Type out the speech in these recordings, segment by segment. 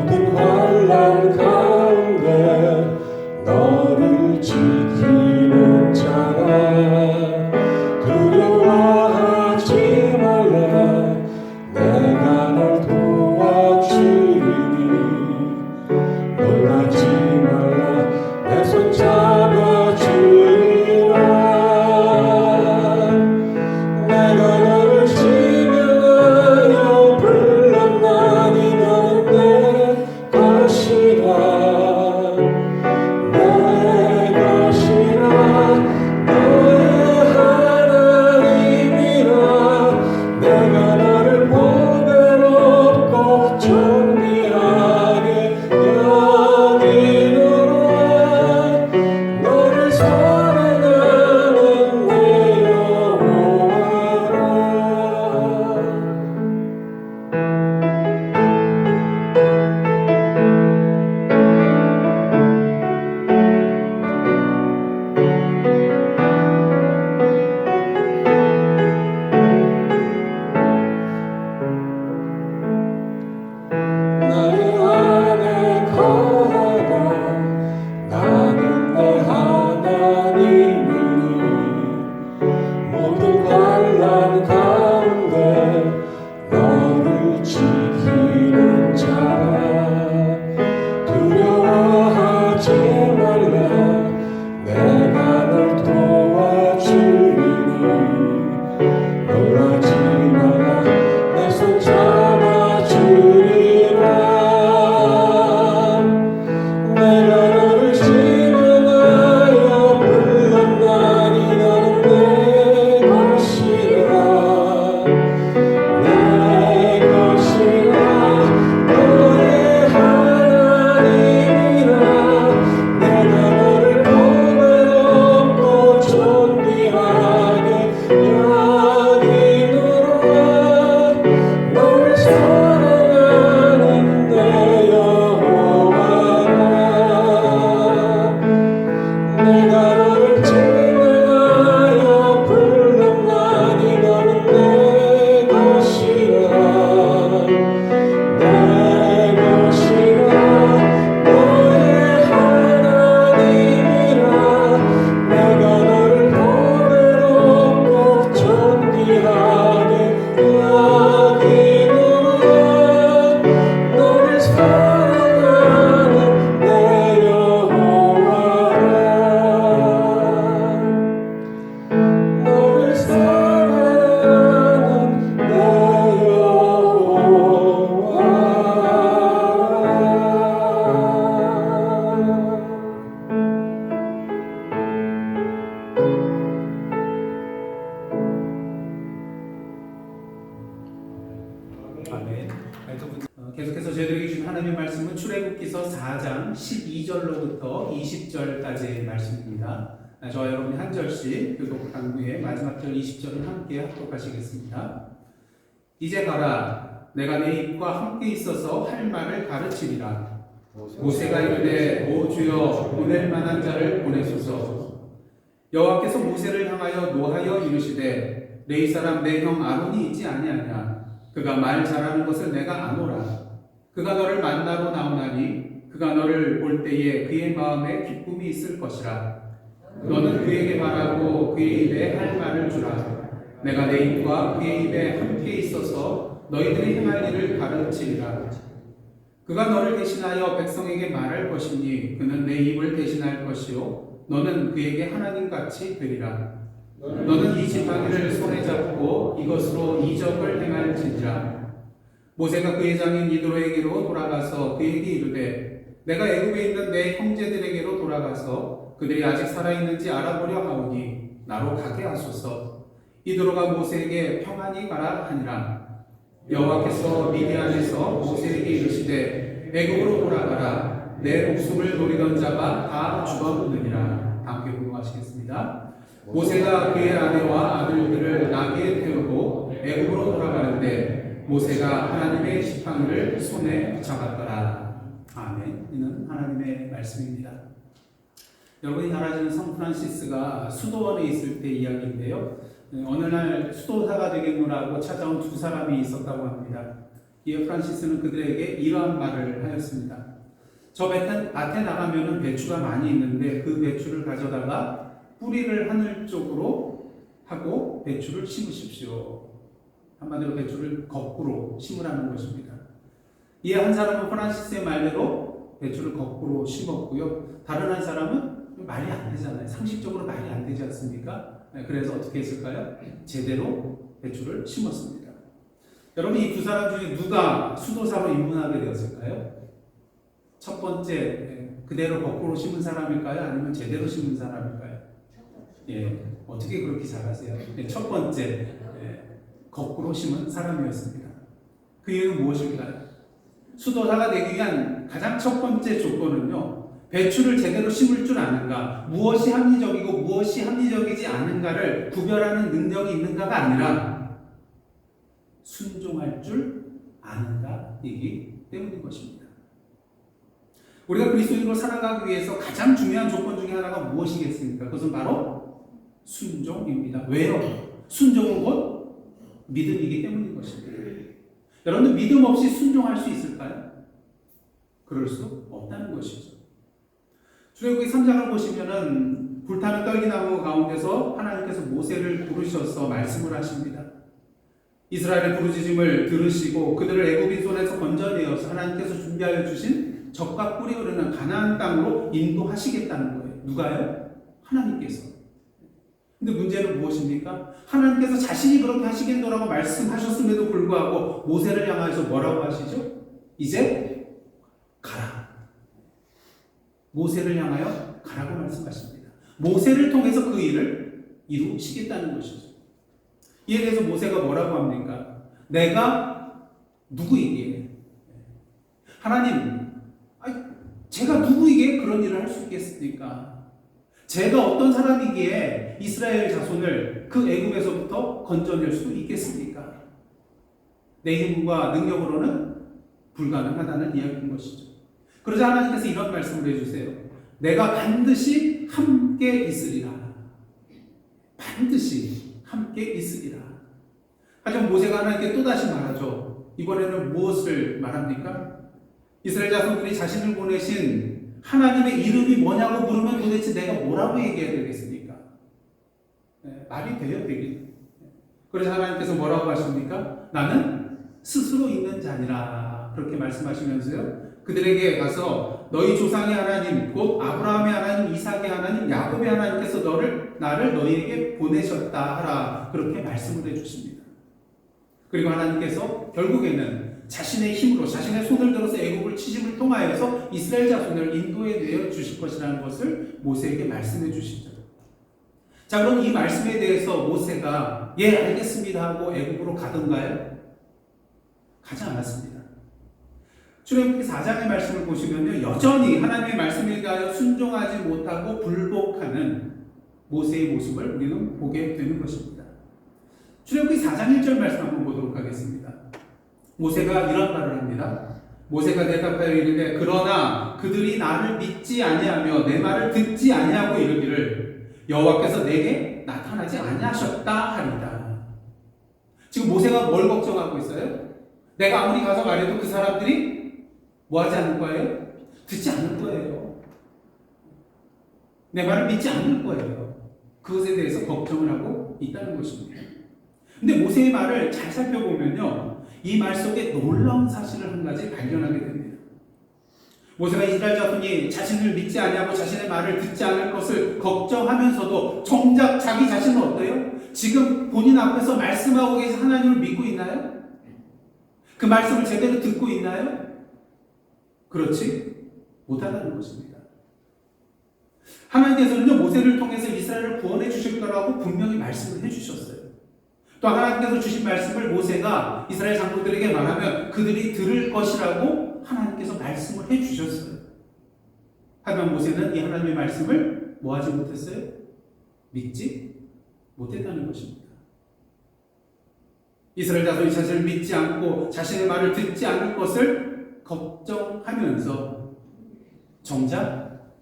모든 환난 가운데 너를 지키는 자라. 두려워하지 말라. 내가 널 도와주리니. 놀라지 말라. 내 손 잡아주리라. 내가 너를 지명하여 불렀나니 너는 내 것이라. 내 것이라. 너의 하나님이라. 내가 너를 보배롭고 존귀하게 여기노라. 너를 사랑하는 내 여호와라. 나의 안에 거하라. 나는 내 하나님이니. 모든 환난 가운데 너를 지키는 자라. 두려워하지 말라. 내가 널 도와주리니. 놀라지 말라. 내 손 잡아주리라. 내가 너를 지명하여 불렀나니 너는 내 것이라. 내 것이라. 너의 하나님이라. 내가 너를 보배롭고 존귀하게 여기노라. 너를 사랑하는 내 여호와라. 내가 너를 지명하여 불렀나니 너는 내 것이라. 내 것이라. 너의 하나님이라. 내가 너를 보배롭고 존귀하게 여기노라. 너를 사랑하는 내 여호와라. 너를 사랑하는 내 아멘. 계속해서 저희들에게 주신 하나님의 말씀은 출애굽기서 4장 12절로부터 20절까지의 말씀입니다. 저와 여러분이 한 절씩 교독한 후에 마지막 절 20절을 함께 합독하시겠습니다. 이제 가라. 내가 내 입과 함께 있어서 할 말을 가르치리라. 모세가 이르되 오 주여 보낼 만한 자를 보내소서. 여호와께서 모세를 향하여 노하여 이르시되 레위 사람 내 형 아론이 있지 아니하냐. 그가 말 잘하는 것을 내가 아노라. 그가 너를 만나러 나오나니 그가 너를 볼 때에 그의 마음에 기쁨이 있을 것이라. 너는 그에게 말하고 그의 입에 할 말을 주라. 내가 내 입과 그의 입에 함께 있어서 너희들이 행할 일을 가르치리라. 그가 너를 대신하여 백성에게 말할 것이니 그는 내 입을 대신할 것이요 너는 그에게 하나님같이 되리라. 너는 이 지팡이를 손에 잡고 이것으로 이적을 행할지니라. 모세가 그의 장인 이드로에게로 돌아가서 그에게 이르되 내가 애굽에 있는 내 형제들에게로 돌아가서 그들이 아직 살아있는지 알아보려 하오니 나로 가게 하소서. 이드로가 모세에게 평안히 가라 하니라. 여호와께서 미디안에서 모세에게 이르시되 애굽으로 돌아가라. 내 목숨을 노리던 자가 다 죽어묻느니라. 함께 공부하시겠습니다. 모세가 그의 아내와 아들들을 나귀에 태우고 애굽으로 돌아가는데 모세가 하나님의 지팡이를 손에 붙잡았더라. 아멘. 이는 하나님의 말씀입니다. 여러분이 잘 아시는 성 프란시스가 수도원에 있을 때 이야기인데요. 어느 날 수도사가 되겠노라고 찾아온 두 사람이 있었다고 합니다. 이에 프란시스는 그들에게 이러한 말을 하였습니다. 저 밭에 나가면은 배추가 많이 있는데 그 배추를 가져다가 뿌리를 하늘 쪽으로 하고 배추를 심으십시오. 한마디로 배추를 거꾸로 심으라는 것입니다. 이에 한 사람은 프란시스의 말대로 배추를 거꾸로 심었고요. 다른 한 사람은 말이 안 되잖아요. 상식적으로 말이 안 되지 않습니까? 그래서 어떻게 했을까요? 제대로 배추를 심었습니다. 여러분, 이 두 사람 중에 누가 수도사로 입문하게 되었을까요? 첫 번째, 그대로 거꾸로 심은 사람일까요? 아니면 제대로 심은 사람일까요? 예, 어떻게 그렇게 잘하세요? 첫 번째, 거꾸로 심은 사람이었습니다. 그 이유는 무엇일까요? 수도사가 되기 위한 가장 첫 번째 조건은요, 배추를 제대로 심을 줄 아는가, 무엇이 합리적이고 무엇이 합리적이지 않은가를 구별하는 능력이 있는가가 아니라 순종할 줄 아는가이기 때문인 것입니다. 우리가 그리스도인으로 살아가기 위해서 가장 중요한 조건 중에 하나가 무엇이겠습니까? 그것은 바로 순종입니다. 왜요? 순종은 곧 믿음이기 때문인 것입니다. 여러분들 믿음 없이 순종할 수 있을까요? 그럴 수 없다는 것이죠. 출애굽기 3장을 보시면은 불타는 떨기나무 가운데서 하나님께서 모세를 부르셔서 말씀을 하십니다. 이스라엘의 부르짖음을 들으시고 그들을 애굽인 손에서 건져내어서 하나님께서 준비하여 주신 젖과 꿀이 흐르는 가나안 땅으로 인도하시겠다는 거예요. 누가요? 하나님께서. 근데 문제는 무엇입니까? 하나님께서 자신이 그렇게 하시겠노라고 말씀하셨음에도 불구하고 모세를 향하여서 뭐라고 하시죠? 이제 가라. 모세를 향하여 가라고 말씀하십니다. 모세를 통해서 그 일을 이루시겠다는 것이죠. 이에 대해서 모세가 뭐라고 합니까? 내가 누구이기에? 하나님, 제가 누구이기에 그런 일을 할 수 있겠습니까? 제가 어떤 사람이기에 이스라엘 자손을 그 애굽에서부터 건져낼 수 있겠습니까? 내 힘과 능력으로는 불가능하다는 이야기인 것이죠. 그러자 하나님께서 이런 말씀을 해주세요. 내가 반드시 함께 있으리라. 반드시 함께 있으리라. 하지만 모세가 하나님께 또다시 말하죠. 이번에는 무엇을 말합니까? 이스라엘 자손들이 자신을 보내신 하나님의 이름이 뭐냐고 물으면 도대체 내가 뭐라고 얘기해야 되겠습니까? 말이 돼요, 되긴. 그래서 하나님께서 뭐라고 하십니까? 나는 스스로 있는 자니라. 그렇게 말씀하시면서요. 그들에게 가서 너희 조상의 하나님, 곧 아브라함의 하나님, 이삭의 하나님, 야곱의 하나님께서 나를 너희에게 보내셨다 하라. 그렇게 말씀을 해주십니다. 그리고 하나님께서 결국에는 자신의 힘으로 자신의 손을 들어서 애굽을 치심을 통하여서 이스라엘 자손을 인도해 내어 주실 것이라는 것을 모세에게 말씀해 주시죠. 자, 그럼 이 말씀에 대해서 모세가 예 알겠습니다 하고 애굽으로 가던가요? 가지 않았습니다. 출애굽기 4장의 말씀을 보시면요, 여전히 하나님의 말씀에 대하여 순종하지 못하고 불복하는 모세의 모습을 우리는 보게 되는 것입니다. 출애굽기 4장 1절 말씀 한번 보도록 하겠습니다. 모세가 이런 말을 합니다. 모세가 대답하여 이르되 그러나 그들이 나를 믿지 아니하며 내 말을 듣지 아니하고 이르기를 여호와께서 내게 나타나지 아니하셨다 하리다. 지금 모세가 뭘 걱정하고 있어요? 내가 아무리 가서 말해도 그 사람들이 뭐 하지 않을 거예요? 듣지 않을 거예요. 내 말을 믿지 않을 거예요. 그것에 대해서 걱정을 하고 있다는 것입니다. 근데 모세의 말을 잘 살펴보면요, 이 말 속에 놀라운 사실을 한 가지 발견하게 됩니다. 모세가 이스라엘 자손이 자신을 믿지 아니하고 자신의 말을 듣지 않을 것을 걱정하면서도 정작 자기 자신은 어때요? 지금 본인 앞에서 말씀하고 계신 하나님을 믿고 있나요? 그 말씀을 제대로 듣고 있나요? 그렇지 못하다는 것입니다. 하나님께서는요, 모세를 통해서 이스라엘을 구원해 주실 거라고 분명히 말씀을 해주셨어요. 또 하나님께서 주신 말씀을 모세가 이스라엘 장로들에게 말하면 그들이 들을 것이라고 하나님께서 말씀을 해주셨어요. 하지만 모세는 이 하나님의 말씀을 뭐 하지 못했어요? 믿지 못했다는 것입니다. 이스라엘 자손이 자신을 믿지 않고 자신의 말을 듣지 않을 것을 걱정하면서 정작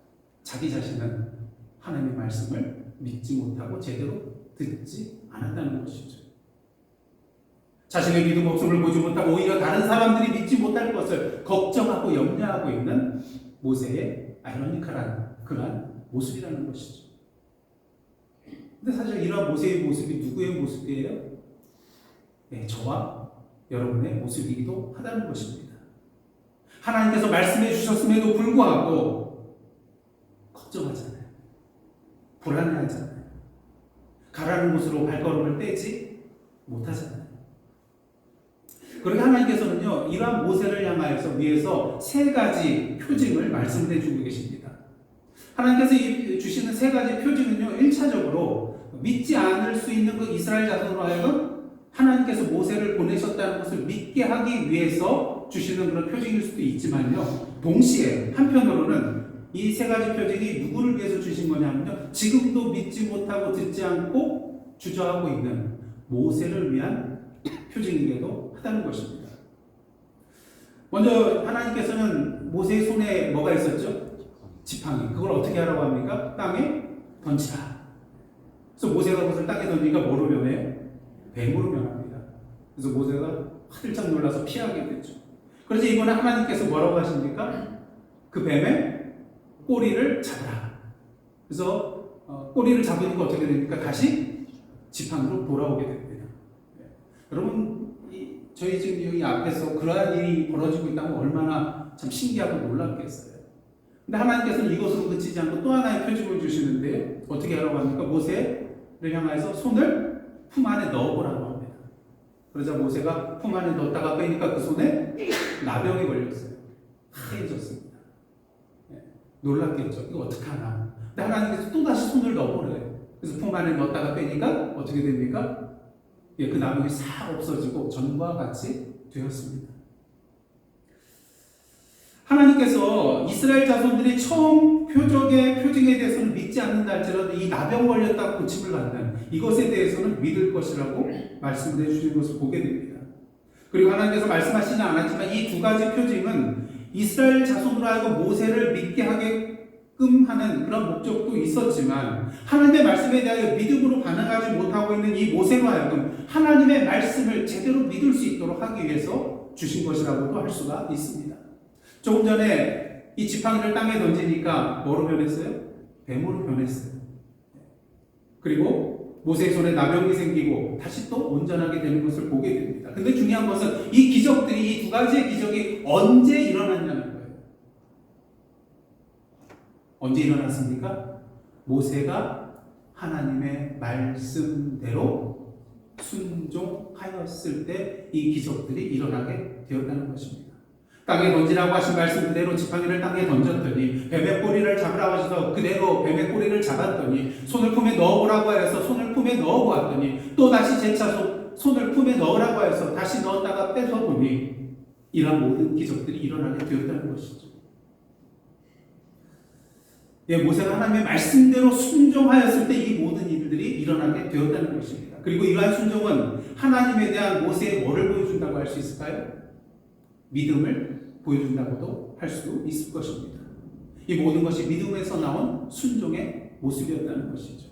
자기 자신은 하나님의 말씀을 믿지 못하고 제대로 듣지 않았다는 것이죠. 자신의 믿음 없음을 보지 못하고 오히려 다른 사람들이 믿지 못할 것을 걱정하고 염려하고 있는 모세의 아이러니컬한 그러한 모습이라는 것이죠. 근데 사실 이러한 모세의 모습이 누구의 모습이에요? 네, 저와 여러분의 모습이기도 하다는 것입니다. 하나님께서 말씀해 주셨음에도 불구하고 걱정하잖아요. 불안해하잖아요. 가라는 곳으로 발걸음을 떼지 못하잖아요. 그러니까 하나님께서는요, 이러한 모세를 향하여서 위에서 세 가지 표징을 말씀해 주고 계십니다. 하나님께서 주시는 세 가지 표징은요, 1차적으로 믿지 않을 수 있는 그 이스라엘 자손으로 하여금 하나님께서 모세를 보내셨다는 것을 믿게 하기 위해서 주시는 그런 표징일 수도 있지만요, 동시에 한편으로는 이 세 가지 표징이 누구를 위해서 주신 거냐면요, 지금도 믿지 못하고 듣지 않고 주저하고 있는 모세를 위한 표징이기도 하다는 것입니다. 먼저 하나님께서는 모세의 손에 뭐가 있었죠? 지팡이. 그걸 어떻게 하라고 합니까? 땅에 던지라. 그래서 모세가 그것을 땅에 던지니까 뭐로 변해요? 뱀으로 변합니다. 그래서 모세가 화들짝 놀라서 피하게 됐죠. 그래서 이번에 하나님께서 뭐라고 하십니까? 그 뱀의 꼬리를 잡으라. 그래서 꼬리를 잡으니까 어떻게 됩니까? 다시 지팡이로 돌아오게 됩니다. 여러분, 저희 지금 여기 앞에서 그러한 일이 벌어지고 있다면 얼마나 참 신기하고 놀랍겠어요. 근데 하나님께서는 이것으로 그치지 않고 또 하나의 표징을 주시는데 어떻게 하라고 합니까? 모세를 향해서 손을 품 안에 넣어보라고 합니다. 그러자 모세가 품 안에 넣었다가 빼니까 그 손에 나병이 걸렸어요. 하얘졌습니다. 놀랍겠죠? 이거 어떡하나. 근데 하나님께서 또다시 손을 넣어보래요. 그래서 품 안에 넣었다가 빼니까 어떻게 됩니까? 그 나병이 싹 없어지고 전과 같이 되었습니다. 하나님께서 이스라엘 자손들이 처음 표적의 표징에 대해서는 믿지 않는다 할지라도 이 나병 걸렸다고 고침을 받는 이것에 대해서는 믿을 것이라고 말씀을 해주시는 것을 보게 됩니다. 그리고 하나님께서 말씀하시지는 않았지만 이 두 가지 표징은 이스라엘 자손으로 하여금 모세를 믿게 하게끔 하는 그런 목적도 있었지만 하나님의 말씀에 대하여 믿음으로 반응하지 못하고 있는 이 모세로 하여금 하나님의 말씀을 제대로 믿을 수 있도록 하기 위해서 주신 것이라고도 할 수가 있습니다. 조금 전에 이 지팡이를 땅에 던지니까 뭐로 변했어요? 뱀으로 변했어요. 그리고 모세의 손에 나병이 생기고 다시 또 온전하게 되는 것을 보게 됩니다. 근데 중요한 것은 이 기적들이, 이 두 가지의 기적이 언제 일어났냐는 거예요. 언제 일어났습니까? 모세가 하나님의 말씀대로 순종하였을 때 이 기적들이 일어나게 되었다는 것입니다. 땅에 던지라고 하신 말씀 그대로 지팡이를 땅에 던졌더니 뱀의 꼬리를 잡으라고 하셔서 그대로 뱀의 꼬리를 잡았더니 손을 품에 넣어보라고 해서 손을 품에 넣어보았더니 또 다시 재차 손을 품에 넣으라고 해서 다시 넣었다가 뺏어보니 이러한 모든 기적들이 일어나게 되었다는 것이죠. 모세가 하나님의 말씀대로 순종하였을 때 이 모든 일들이 일어나게 되었다는 것입니다. 그리고 이러한 순종은 하나님에 대한 모세의 뭐를 보여준다고 할 수 있을까요? 믿음을 보여준다고도 할 수 있을 것입니다. 이 모든 것이 믿음에서 나온 순종의 모습이었다는 것이죠.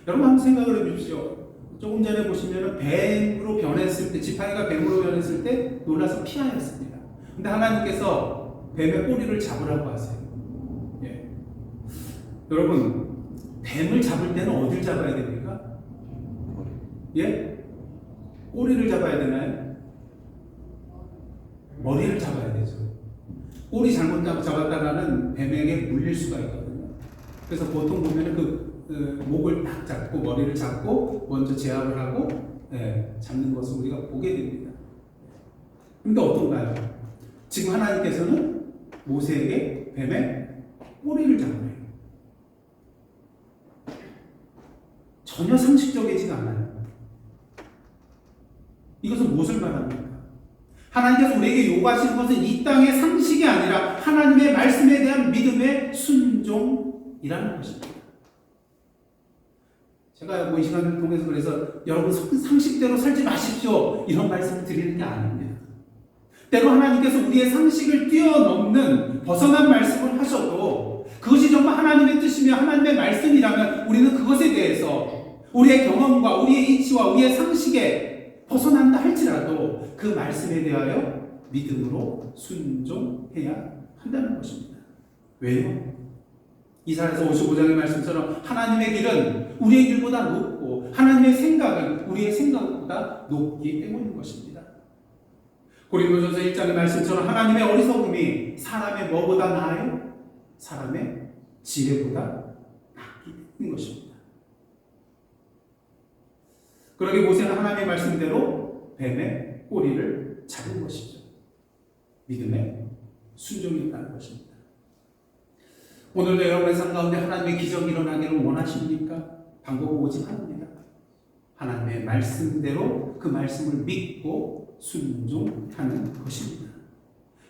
여러분 한번 생각을 해주십시오. 조금 전에 보시면 뱀으로 변했을 때, 지팡이가 뱀으로 변했을 때 놀라서 피하였습니다. 근데 하나님께서 뱀의 꼬리를 잡으라고 하세요. 여러분, 뱀을 잡을 때는 어딜 잡아야 됩니까? 꼬리를 잡아야 되나요? 머리를 잡아야 되죠. 꼬리 잘못 잡았다가는 뱀에게 물릴 수가 있거든요. 그래서 보통 보면 그 목을 딱 잡고 머리를 잡고 먼저 제압을 하고 잡는 것을 우리가 보게 됩니다. 그런데 어떤가요? 지금 하나님께서는 모세에게 뱀의 꼬리를 잡으래요. 전혀 상식적이지가 않아요. 이것은 무엇을 말합니까? 하나님께서 우리에게 요구하시는 것은 이 땅의 상식이 아니라 하나님의 말씀에 대한 믿음의 순종이라는 것입니다. 제가 이 시간을 통해서 그래서 여러분 상식대로 살지 마십시오 이런 말씀을 드리는 게 아닙니다. 때로 하나님께서 우리의 상식을 뛰어넘는 벗어난 말씀을 하셔도 그것이 정말 하나님의 뜻이며 하나님의 말씀이라면 우리는 그것에 대해서 우리의 경험과 우리의 이치와 우리의 상식에 벗어난다 할지라도 그 말씀에 대하여 믿음으로 순종해야 한다는 것입니다. 왜요? 이사야서 55장의 말씀처럼 하나님의 길은 우리의 길보다 높고 하나님의 생각은 우리의 생각보다 높기 때문인 것입니다. 고린도전서 1장의 말씀처럼 하나님의 어리석음이 사람의 뭐보다 나아요? 사람의 지혜보다 낫기 때문인 것입니다. 그러게 모세는 하나님의 말씀대로 뱀의 꼬리를 잡은 것이죠. 믿음의 순종이 있다는 것입니다. 오늘도 여러분의 삶 가운데 하나님의 기적이 일어나기를 원하십니까? 방법은 오직 하나입니다. 하나님의 말씀대로 그 말씀을 믿고 순종하는 것입니다.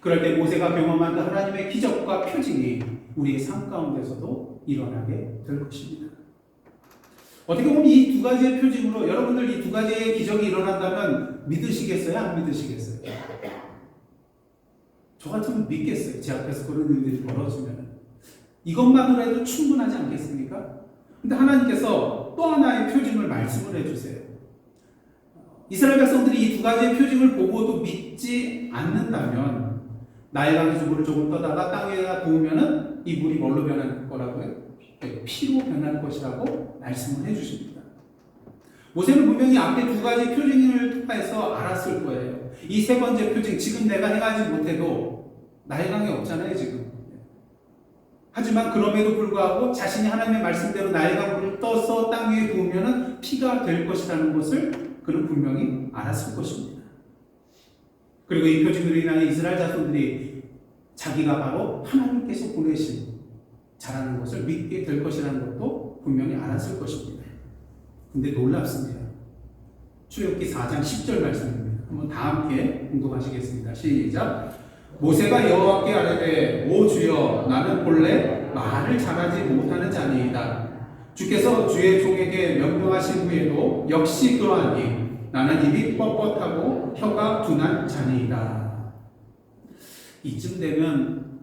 그럴 때 모세가 경험한 그 하나님의 기적과 표징이 우리의 삶 가운데서도 일어나게 될 것입니다. 어떻게 보면 이 두 가지의 표징으로 여러분들 이 두 가지의 기적이 일어난다면 믿으시겠어요? 안 믿으시겠어요? 저 같으면 믿겠어요. 제 앞에서 그런 일들이 벌어지면. 이것만으로 해도 충분하지 않겠습니까? 근데 하나님께서 또 하나의 표징을 말씀을 해주세요. 이스라엘 백성들이 이 두 가지의 표징을 보고도 믿지 않는다면 나일강 기수물을 조금 떠다가 땅에다 부으면은 이 물이 뭘로 변할 거라고요? 피로 변할 것이라고 말씀을 해주십니다. 모세는 분명히 앞에 두 가지 표징을 통해서 알았을 거예요. 이 세 번째 표징, 지금 내가 행하지 못해도 나일강이 없잖아요, 지금. 하지만 그럼에도 불구하고 자신이 하나님의 말씀대로 나일강물을 떠서 땅 위에 부으면 피가 될 것이라는 것을 그는 분명히 알았을 것입니다. 그리고 이 표징으로 인하여 이스라엘 자손들이 자기가 바로 하나님께서 보내신 자라는 것을 믿게 될 것이라는 것도 분명히 알았을 것입니다. 근데 놀랍습니다. 출애굽기 4장 10절 말씀입니다. 한번 다 함께 공독하시겠습니다. 시작. 모세가 여호와께 아뢰되 오 주여 나는 본래 말을 잘하지 못하는 자니이다. 주께서 주의 종에게 명령하신 후에도 역시 그러하니 나는 입이 뻣뻣하고 혀가 둔한 자니이다. 이쯤 되면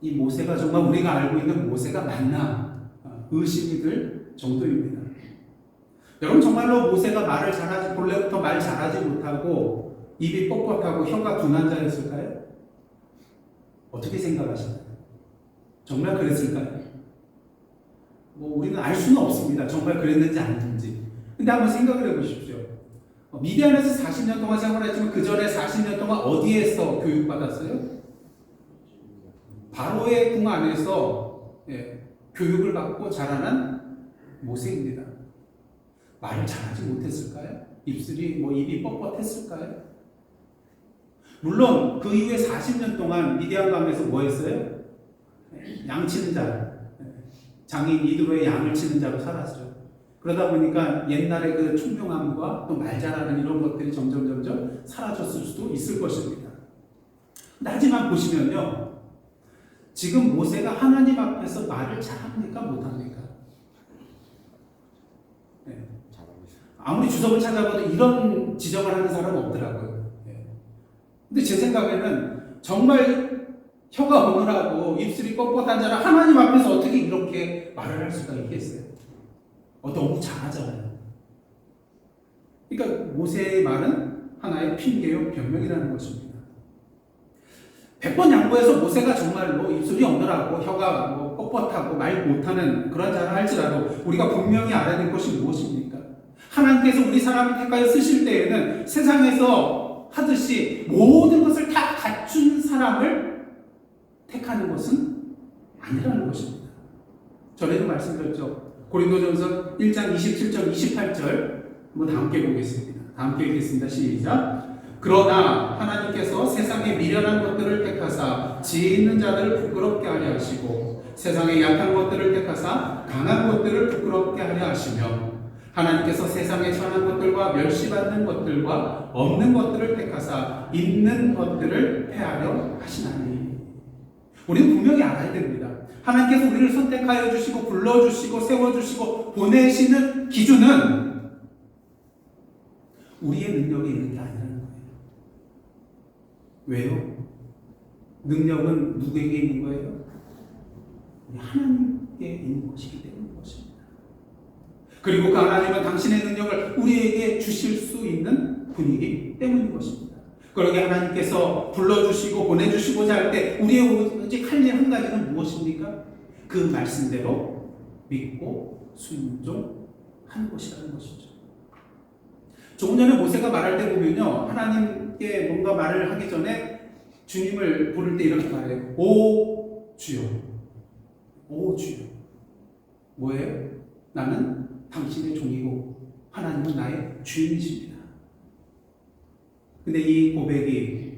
이 모세가 정말 우리가 알고 있는 모세가 맞나 의심이 들 정도입니다. 여러분 정말로 모세가 말을 잘하지 본래부터 말 잘하지 못하고 입이 뻣뻣하고 혀가 둔한 자였을까요? 어떻게 생각하시나요? 정말 그랬을까요? 우리는 알 수는 없습니다. 정말 그랬는지 아닌지. 근데 한번 생각을 해보십시오. 미디안에서 40년 동안 생활했지만 그 전에 40년 동안 어디에서 교육받았어요? 바로의 궁 안에서 교육을 받고 자라난 모세입니다. 말을 잘하지 못했을까요? 입이 뻣뻣했을까요? 물론 그 이후에 40년 동안 미디안 강에서 뭐 했어요? 양 치는 자, 장인 이드로의 양을 치는 자로 살았죠. 그러다 보니까 옛날의 그 총명함과 또 말 잘하는 이런 것들이 점점 사라졌을 수도 있을 것입니다. 하지만 보시면요, 지금 모세가 하나님 앞에서 말을 잘합니까? 못합니까? 아무리 주석을 찾아봐도 이런 지적을 하는 사람은 없더라고요. 근데 제 생각에는 정말 혀가 어눌하고 입술이 뻣뻣한 자는 하나님 앞에서 어떻게 이렇게 말을 할 수가 있겠어요? 너무 잘하잖아요. 그러니까 모세의 말은 하나의 핑계요 변명이라는 것입니다. 100번 양보해서 모세가 정말로 입술이 어눌하고 혀가 뻣뻣하고 말 못하는 그런 자를 할지라도 우리가 분명히 알아야 될 것이 무엇입니까? 하나님께서 우리 사람을 택하여 쓰실 때에는 세상에서 하듯이 모든 것을 다 갖춘 사람을 택하는 것은 아니라는 것입니다. 전에도 말씀드렸죠. 고린도전서 1장 27절 28절 한번 다 함께 보겠습니다. 다 함께 읽겠습니다. 시작. 그러나 하나님께서 세상에 미련한 것들을 택하사 지혜 있는 자들을 부끄럽게 하려 하시고 세상에 약한 것들을 택하사 강한 것들을 부끄럽게 하려 하시며 하나님께서 세상에 천한 것들과 멸시받는 것들과 없는 것들을 택하사 있는 것들을 폐하려 하시나니. 우리는 분명히 알아야 됩니다. 하나님께서 우리를 선택하여 주시고 불러주시고 세워주시고 보내시는 기준은 우리의 능력이 있는 게 아니라는 거예요. 왜요? 능력은 누구에게 있는 거예요? 우리 하나님께 있는 것이기 때문인 것입니다. 그리고 그 하나님은 당신의 능력을 우리에게 주실 수 있는 분이기 때문인 것입니다. 그러게 하나님께서 불러주시고 보내주시고자 할 때 우리의 오직 할 일 한 가지는 무엇입니까? 그 말씀대로 믿고 순종하는 것이라는 것이죠. 조금 전에 모세가 말할 때 보면요, 하나님께 뭔가 말을 하기 전에 주님을 부를 때 이렇게 말해요. 오 주여, 오 주여. 뭐예요? 나는 당신의 종이고 하나님은 나의 주인이십니다. 근데 이 고백이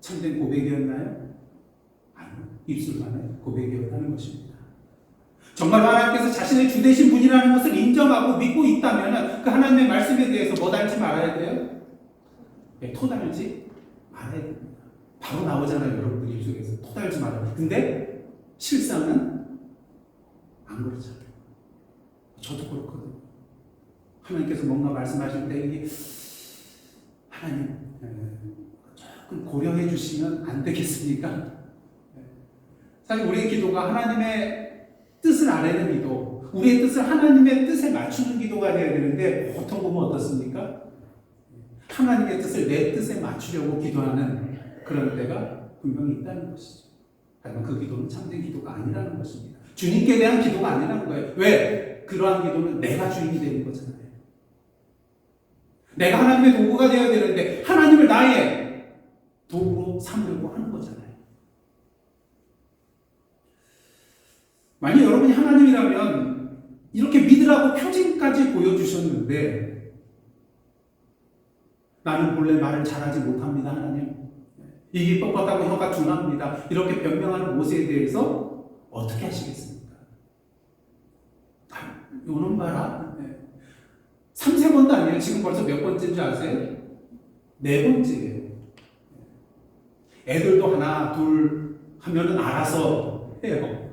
참된 고백이었나요? 아니요. 입술만의 고백이었다는 것입니다. 정말 하나님께서 자신의 주되신 분이라는 것을 인정하고 믿고 있다면 그 하나님의 말씀에 대해서 뭐 달지 말아야 돼요? 네, 토 달지 말아야 됩니다. 바로 나오잖아요. 여러분들 입속에서 토 달지 말아요. 근데 실상은 안 그렇잖아요. 저도 그렇거든요. 하나님께서 뭔가 말씀하실 때 이게 하나님 조금 고려해 주시면 안 되겠습니까? 사실 우리의 기도가 하나님의 뜻을 아뢰는 기도, 우리의 뜻을 하나님의 뜻에 맞추는 기도가 되어야 되는데 보통 보면 어떻습니까? 하나님의 뜻을 내 뜻에 맞추려고 기도하는 그런 때가 분명히 있다는 것이죠. 하지만 그 기도는 참된 기도가 아니라는 것입니다. 주님께 대한 기도가 아니라는 거예요. 왜? 그러한 기도는 내가 주인이 되는 거잖아요. 내가 하나님의 도구가 되어야 되는데 하나님을 나의 도구로 삼으려고 하는 거잖아요. 만약 여러분이 하나님이라면 이렇게 믿으라고 표징까지 보여주셨는데 나는 본래 말을 잘하지 못합니다. 하나님. 입이 뻣뻣하고 혀가 둔합니다. 이렇게 변명하는 모세에 대해서 어떻게 하시겠습니까? 요놈 봐라. 3-4번도 아니에요. 지금 벌써 몇 번째인 줄 아세요? 4번째예요. 애들도 하나, 둘 하면은 알아서 해요.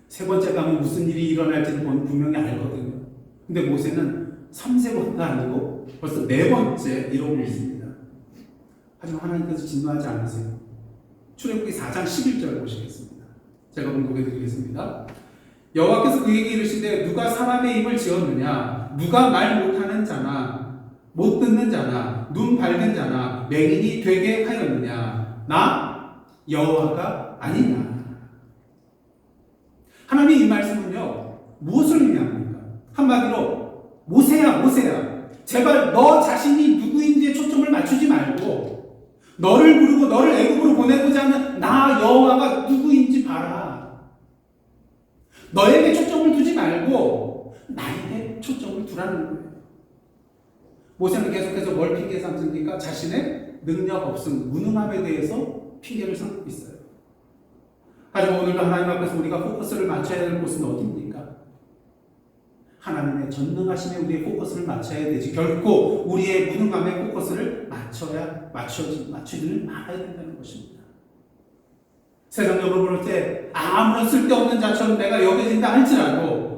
3번째 가면 무슨 일이 일어날지는 분명히 알거든요. 근데 모세는 3-4번도 아니고 벌써 4번째 이러고 있습니다. 하지만 하나님께서 진노하지 않으세요. 출애굽기 4장 11절 보시겠습니다. 제가 봉독해 드리겠습니다. 여호와께서 그에게 이르시되 누가 사람의 입을 지었느냐? 누가 말 못하는 자나 못 듣는 자나 눈 밝은 자나 맹인이 되게 하였느냐? 나 여호와가 아니냐? 하나님의 이 말씀은요 무엇을 의미합니까? 한마디로 모세야 모세야 제발 너 자신이 누구인지에 초점을 맞추지 말고 너를 부르고 너를 애굽으로 보내고자 하는 나 여호와가 누구인지 봐라. 너에게 초점을 두지 말고 나에게 초점을 두라는 거예요. 모세는 계속해서 뭘 핑계 삼습니까? 자신의 능력 없음, 무능함에 대해서 핑계를 삼고 있어요. 하지만 오늘도 하나님 앞에서 우리가 포커스를 맞춰야 될 곳은 어디입니까? 하나님의 전능하심에 우리의 포커스를 맞춰야 되지 결코 우리의 무능함에 포커스를 맞추지는 말아야 된다는 것입니다. 세상적으로 볼 때 아무런 쓸데없는 자처럼 내가 여겨진다 할지라도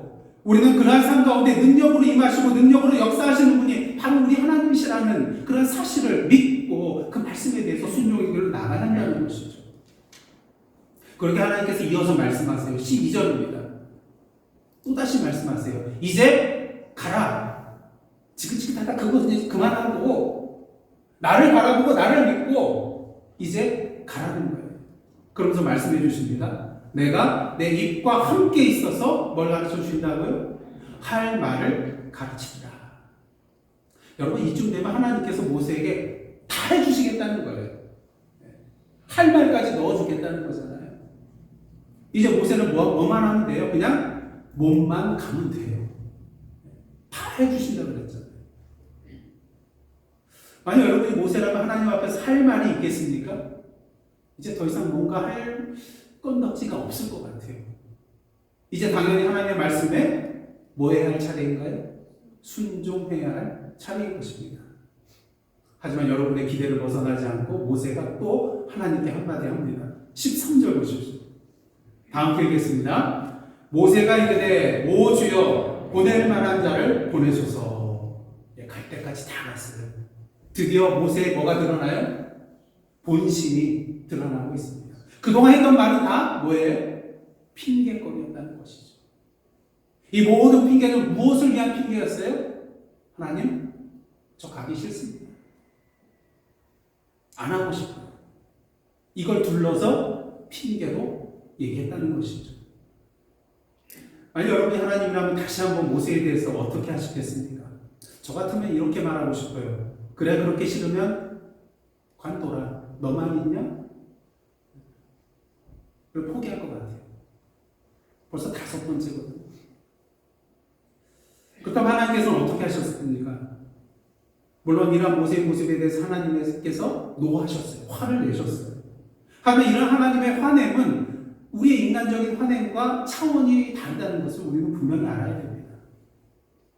우리는 그러한 삶 가운데 능력으로 임하시고 능력으로 역사하시는 분이 바로 우리 하나님이시라는 그런 사실을 믿고 그 말씀에 대해서 순종의 길로 나가는다는 것이죠. 그렇게 하나님께서 이어서 말씀하세요. 12절입니다. 또다시 말씀하세요. 이제 가라. 지긋지긋하다 그거 이제 그만하고 나를 바라보고 나를 믿고 이제 가라는 거예요. 그러면서 말씀해 주십니다. 내가 내 입과 함께 있어서 뭘 가르쳐 주신다고요? 할 말을 가르치리라. 여러분 이쯤 되면 하나님께서 모세에게 다 해주시겠다는 거예요. 할 말까지 넣어주겠다는 거잖아요. 이제 모세는 뭐만 하면 돼요? 그냥 몸만 가면 돼요. 다 해주신다고 그랬잖아요. 만약 여러분이 모세라면 하나님 앞에서 할 말이 있겠습니까? 이제 더 이상 뭔가 할 건덕지가 없을 것 같아요. 이제 당연히 하나님의 말씀에 뭐 해야 할 차례인가요? 순종해야 할 차례인 것입니다. 하지만 여러분의 기대를 벗어나지 않고 모세가 또 하나님께 한마디 합니다. 13절 보십시오. 다음 주 읽겠습니다. 모세가 이르되 오 주여 보낼 만한 자를 보내소서. 갈 때까지 다 갔어요. 드디어 모세의 뭐가 드러나요? 본심이 드러나고 있습니다. 그동안 했던 말은 다 뭐예요? 핑계거리였다는 것이죠. 이 모든 핑계는 무엇을 위한 핑계였어요? 하나님, 저 가기 싫습니다. 안 하고 싶어요. 이걸 둘러서 핑계로 얘기했다는 것이죠. 아니, 여러분이 하나님이라면 다시 한번 모세에 대해서 어떻게 하시겠습니까? 저 같으면 이렇게 말하고 싶어요. 그래, 그렇게 싫으면 관둬라. 너만 있냐? 그걸 포기할 것 같아요. 벌써 5번째거든요. 그렇다면 하나님께서는 어떻게 하셨습니까? 물론 이러한 모세의 모습에 대해서 하나님께서 노하셨어요. 화를 내셨어요. 하지만 이런 하나님의 화냄은 우리의 인간적인 화냄과 차원이 다르다는 것을 우리는 분명히 알아야 됩니다.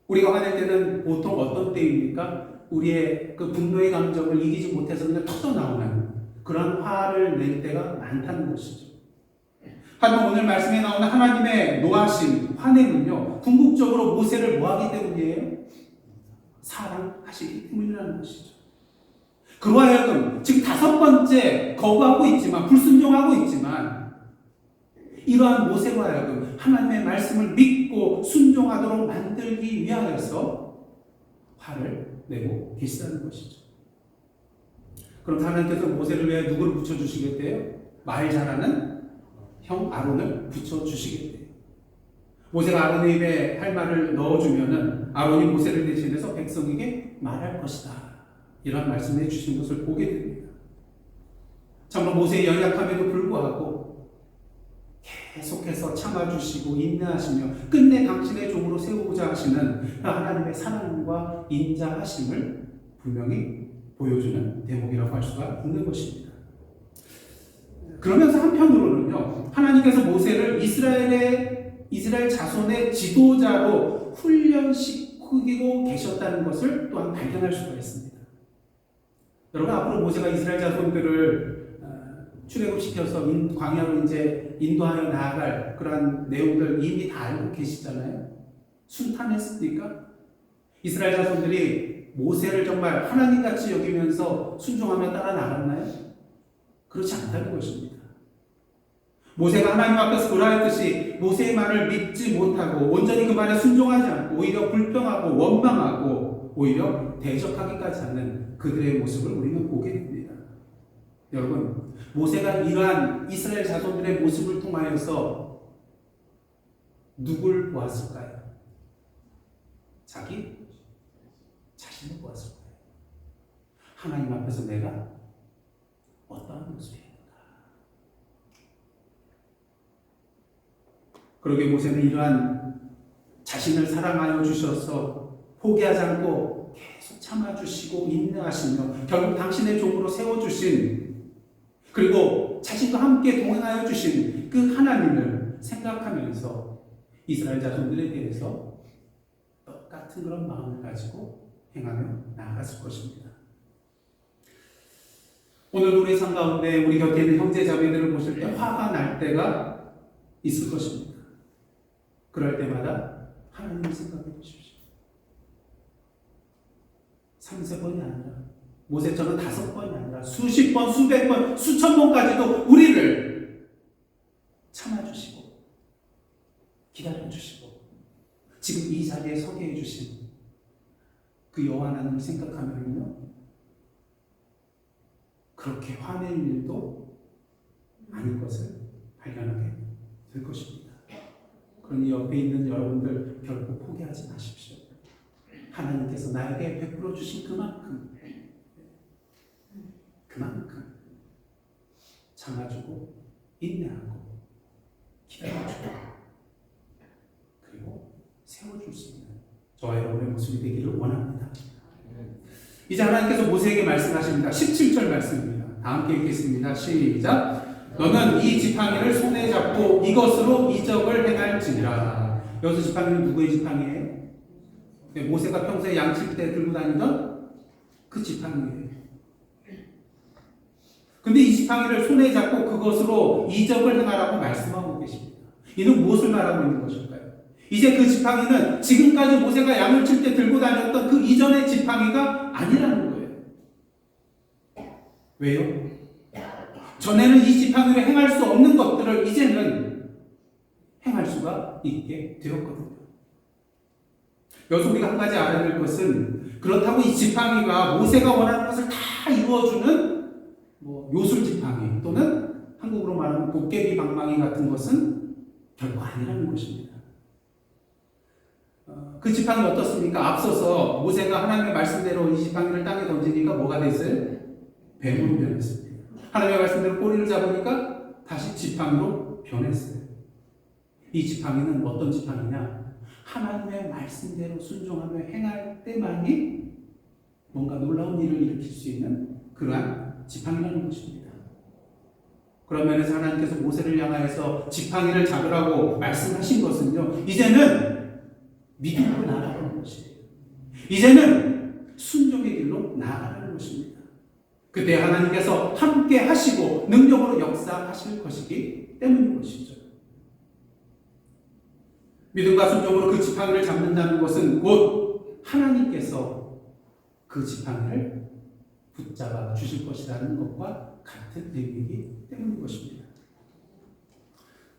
우리가 화낼 때는 보통 어떤 때입니까? 우리의 그 분노의 감정을 이기지 못해서 그냥 터져나오는 그런 화를 낼 때가 많다는 것이죠. 하지만 오늘 말씀에 나오는 하나님의 노하심, 화냄은요, 궁극적으로 모세를 뭐하기 때문이에요? 사랑하시기 때문이라는 것이죠. 그로 하여금 지금 5번째 거부하고 있지만, 불순종하고 있지만, 이러한 모세로 하여금 하나님의 말씀을 믿고 순종하도록 만들기 위하여서 화를 내고 계시다는 것이죠. 그럼 하나님께서 모세를 위해 누구를 붙여주시겠대요? 말 잘하는 형 아론을 붙여주시겠대요. 모세가 아론의 입에 할 말을 넣어주면은 아론이 모세를 대신해서 백성에게 말할 것이다. 이런 말씀을 해주신 것을 보게 됩니다. 참으로 모세의 연약함에도 불구하고 계속해서 참아주시고 인내하시며 끝내 당신의 종으로 세우고자 하시는 하나님의 사랑과 인자하심을 분명히 보여주는 대목이라고 할 수가 있는 것입니다. 그러면서 한편으로는요, 하나님께서 모세를 이스라엘 자손의 지도자로 훈련시키고 계셨다는 것을 또한 발견할 수가 있습니다. 여러분, 앞으로 모세가 이스라엘 자손들을 출애굽시켜서 광야로 이제 인도하여 나아갈 그러한 내용들 이미 다 알고 계시잖아요. 순탄했습니까? 이스라엘 자손들이 모세를 정말 하나님같이 여기면서 순종하며 따라 나갔나요? 그렇지 않다는 것입니다. 모세가 하나님 앞에서 돌아했듯이 모세의 말을 믿지 못하고 온전히 그 말에 순종하지 않고 오히려 불평하고 원망하고 오히려 대적하기까지 하는 그들의 모습을 우리는 보게 됩니다. 여러분, 모세가 이러한 이스라엘 자손들의 모습을 통하여서 누굴 보았을까요? 자기 자신을 보았을 거예요. 하나님 앞에서 내가 어떠한 모습이었는가. 그러게 모세는 이러한 자신을 사랑하여 주셔서 포기하지 않고 계속 참아주시고 인내하시며 결국 당신의 종으로 세워주신, 그리고 자신과 함께 동행하여 주신 그 하나님을 생각하면서 이스라엘 자손들에 대해서 똑같은 그런 마음을 가지고 행하며 나아갔을 것입니다. 오늘 우리 삶 가운데 우리 곁에 있는 형제 자매들을 보실 때 화가 날 때가 있을 것입니다. 그럴 때마다 하나님을 생각해 보십시오. 3-4번이 아니라 모세처럼 5번이 아니라 수십 번, 수백 번, 수천 번까지도 우리를 참아주시고 기다려주시고 지금 이 자리에 서게 해주신 그 여호와 하나님을 생각하면요, 그렇게 화낼 일도 아닐 것을 발견하게 될 것입니다. 그러니 옆에 있는 여러분들 결코 포기하지 마십시오. 하나님께서 나에게 베풀어 주신 그만큼 참아주고 인내하고 기다려주고 그리고 세워줄 수 있는 저와 여러분의 모습이 되기를 원합니다. 이제 하나님께서 모세에게 말씀하십니다. 17절 말씀입니다. 다 함께 읽겠습니다. 시작. 너는 이 지팡이를 손에 잡고 이것으로 이적을 행할지니라. 여기서 지팡이는 누구의 지팡이예요? 모세가 평소에 양칠 때 들고 다니던 그 지팡이예요. 근데 이 지팡이를 손에 잡고 그것으로 이적을 행하라고 말씀하고 계십니다. 이는 무엇을 말하고 있는 것일까요? 이제 그 지팡이는 지금까지 모세가 양을 칠 때 들고 다녔던 그 이전의 지팡이가 아니라는 거예요. 왜요? 전에는 이 지팡이로 행할 수 없는 것들을 이제는 행할 수가 있게 되었거든요. 여기서 우리가 한 가지 알아야 될 것은 그렇다고 이 지팡이가 모세가 원하는 것을 다 이루어주는 요술 지팡이 또는 한국으로 말하면 도깨비 방망이 같은 것은 결코 아니라는 것입니다. 그 지팡이 어떻습니까? 앞서서 모세가 하나님의 말씀대로 이 지팡이를 땅에 던지니까 뭐가 됐어요? 뱀으로 변했습니다. 하나님의 말씀대로 꼬리를 잡으니까 다시 지팡이로 변했어요. 이 지팡이는 어떤 지팡이냐? 하나님의 말씀대로 순종하며 행할 때만이 뭔가 놀라운 일을 일으킬 수 있는 그러한 지팡이라는 것입니다. 그런 면에서 하나님께서 모세를 향하여서 지팡이를 잡으라고 말씀하신 것은요, 이제는 믿음으로 나아가는 것이에요. 이제는 순종의 길로 나아가는 것입니다. 그때 하나님께서 함께 하시고 능력으로 역사하실 것이기 때문인 것이죠. 믿음과 순종으로 그 지팡이를 잡는다는 것은 곧 하나님께서 그 지팡이를 붙잡아 주실 것이라는 것과 같은 의미이기 때문인 것입니다.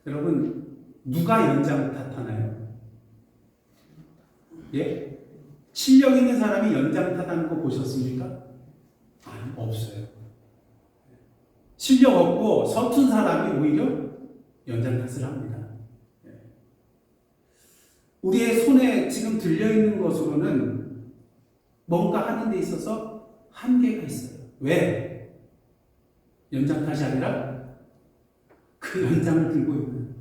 여러분, 누가 연장을 탓하나요? 예? 실력 있는 사람이 연장 탓하는 거 보셨습니까? 아니, 없어요. 실력 없고 서툰 사람이 오히려 연장 탓을 합니다. 우리의 손에 지금 들려있는 것으로는 뭔가 하는 데 있어서 한계가 있어요. 왜? 연장 탓이 아니라 그 연장을 들고 있는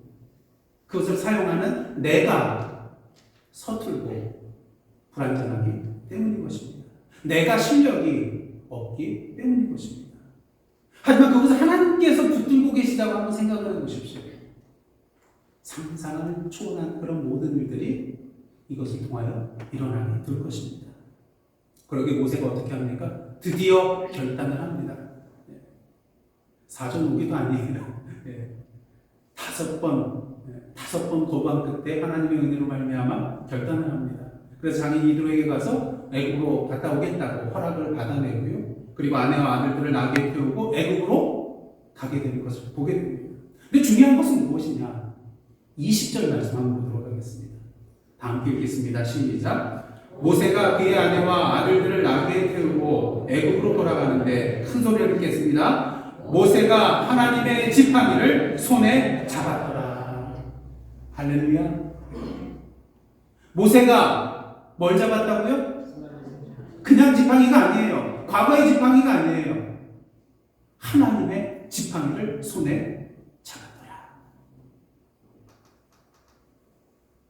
그것을 사용하는 내가 서툴고 불완전하기 때문인 것입니다. 내가 실력이 없기 때문인 것입니다. 하지만 그것을 하나님께서 붙들고 계시다고 한번 생각을 해보십시오. 상상을 초월한 그런 모든 일들이 이것을 통하여 일어나게 될 것입니다. 그러게 모세가 어떻게 합니까? 드디어 결단을 합니다. 사전 오기도 아니에요. 5번 거부한 끝에 하나님의 은혜로 말미암아 결단을 합니다. 그래서 자기 이들에게 가서 애굽으로 갔다 오겠다고 허락을 받아내고요. 그리고 아내와 아들들을 나귀에 태우고 애굽으로 가게 되는 것을 보게 됩니다. 근데 중요한 것은 무엇이냐? 20절 말씀 한번 보도록 하겠습니다. 다 함께 읽겠습니다. 시작. 모세가 그의 아내와 아들들을 나귀에 태우고 애굽으로 돌아가는데 큰 소리를 듣겠습니다. 모세가 하나님의 지팡이를 손에 잡았더라. 할렐루야. 모세가 뭘 잡았다고요? 그냥 지팡이가 아니에요. 과거의 지팡이가 아니에요. 하나님의 지팡이를 손에 잡았더라.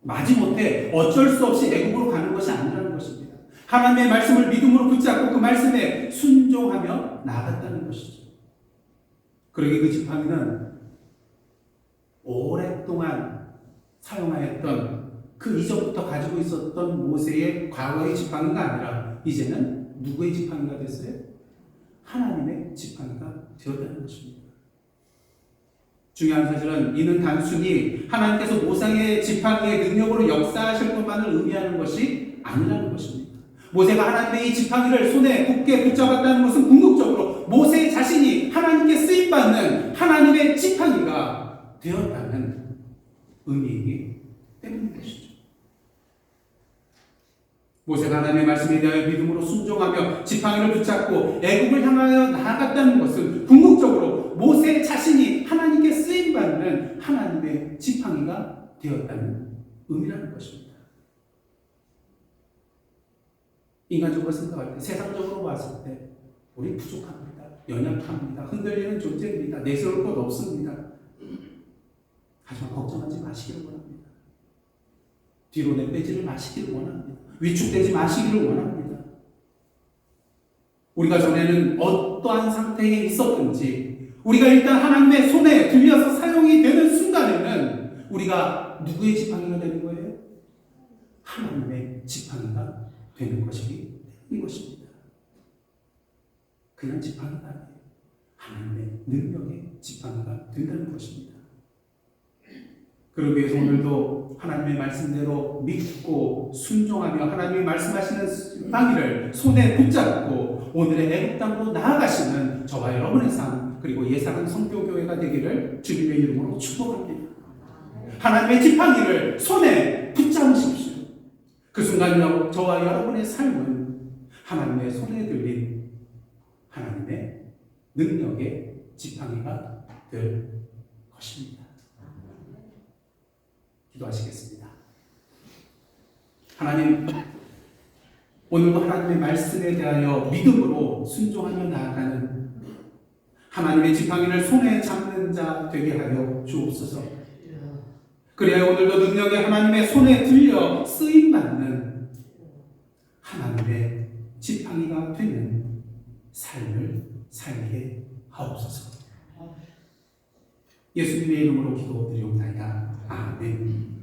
마지못해 어쩔 수 없이 애굽으로 가는 것이 아니라는 것입니다. 하나님의 말씀을 믿음으로 붙잡고 그 말씀에 순종하며 나아갔다는 것이죠. 그러게 그 지팡이는 오랫동안 사용하였던 그 이전부터 가지고 있었던 모세의 과거의 지팡이가 아니라 이제는 누구의 지팡이가 됐어요? 하나님의 지팡이가 되었다는 것입니다. 중요한 사실은 이는 단순히 하나님께서 모세의 지팡이의 능력으로 역사하실 것만을 의미하는 것이 아니라는 것입니다. 모세가 하나님의 이 지팡이를 손에 굳게 붙잡았다는 것은 궁극적으로 모세 자신이 하나님께 쓰임받는 하나님의 지팡이가 되었다는 의미이기 때문인 것이죠. 모세가 하나님의 말씀에 대하여 믿음으로 순종하며 지팡이를 붙잡고 애굽을 향하여 나아갔다는 것은 궁극적으로 모세 자신이 하나님께 쓰임받는 하나님의 지팡이가 되었다는 의미라는 것입니다. 인간적으로 생각할 때, 세상적으로 봤을 때 우리 부족합니다. 연약합니다. 흔들리는 존재입니다. 내세울 것 없습니다. 하지만 걱정하지 마시기를 원합니다. 뒤로 내빼지를 마시기를 원합니다. 위축되지 마시기를 원합니다. 우리가 전에는 어떠한 상태에 있었든지 우리가 일단 하나님의 손에 들려서 사용이 되는 순간에는 우리가 누구의 지팡이가 되는 거예요? 하나님의 지팡이가 되는 것이기 때문인 것입니다. 그냥 지팡이가 아니에요. 하나님의 능력의 지팡이가 된다는 것입니다. 그러기 위해서 오늘도 하나님의 말씀대로 믿고 순종하며 하나님이 말씀하시는 지팡이를 손에 붙잡고 오늘의 애굽 땅으로 나아가시는 저와 여러분의 삶 그리고 예상한 성교교회가 되기를 주님의 이름으로 축복합니다. 하나님의 지팡이를 손에 붙잡으십시오. 그 순간 저와 여러분의 삶은 하나님의 손에 들린 하나님의 능력의 지팡이가 될 것입니다. 기도하시겠습니다. 하나님, 오늘도 하나님의 말씀에 대하여 믿음으로 순종하며 나아가는 하나님의 지팡이를 손에 잡는 자 되게 하여 주옵소서. 그래야 오늘도 능력의 하나님의 손에 들려 쓰임받는 하나님의 지팡이가 되는 삶을 살게 하옵소서. 예수님의 이름으로 기도드리옵나이다. 아멘.